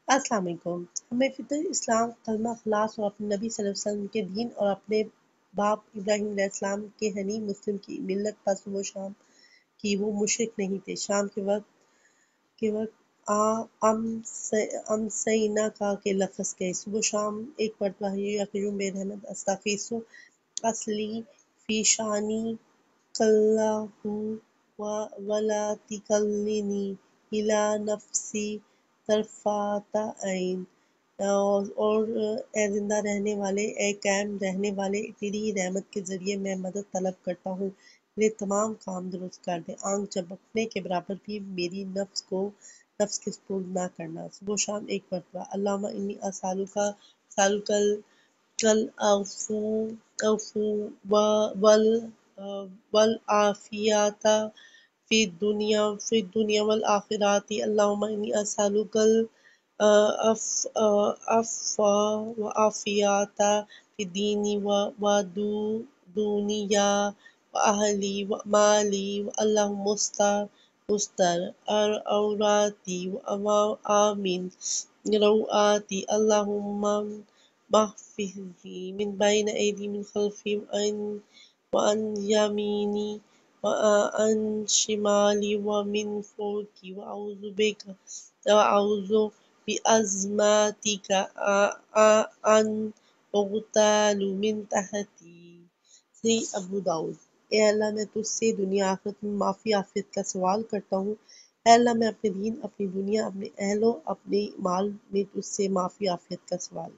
السلام علیکم۔ ہمیں فطر اسلام، کلمہ اخلاص اور اپنے نبی صلی اللہ علیہ وسلم کے دین اور اپنے باپ ابراہیم علیہ السلام کے حنیف مسلم کی ملت پر صبح و شام کی۔ وہ مشرک نہیں تھے۔ شام کے وقت امسینا کا کے لفظ کے صبح و شام ایک مرتبہ ہے یا قیوم بے رحمت استغیثو اصلی فی شانی کلہو ولا تکلنی الی نفسی طرفۃ عین۔ اور اے زندہ رہنے والے، اے قائم رہنے والے، تیری ہی رحمت کے ذریعے میں مدد طلب کرتا ہوں، میرے تمام کام درست کر دے، آنکھ جھپکنے کے برابر بھی میری نفس کے سپرد نہ کرنا۔ صبح و شام ایک مرتبہ اللہم انی اسالک کل عفو والعافیۃ فی الدنیا والآخرۃ۔ اللہم انی اسالک العفو والعافیۃ فی دینی ودنیا واہلی ومالی۔ اللہم استر عوراتی وآمن روعاتی۔ اللہم محفظنی من بین ایدی من خلفی وعن یمینی وعن شمالی ومن فوقی وأعوذ بعظمتک ان أغتال من تحتی۔ صحیح ابو داؤد۔ اے اللہ، میں تجھ سے دنیا آخرت میں معافی عافیت کا سوال کرتا ہوں۔ اے اللہ، میں اپنے دین، اپنی دنیا، اپنے اہل و اپنے مال میں تجھ سے معافی عافیت کا سوال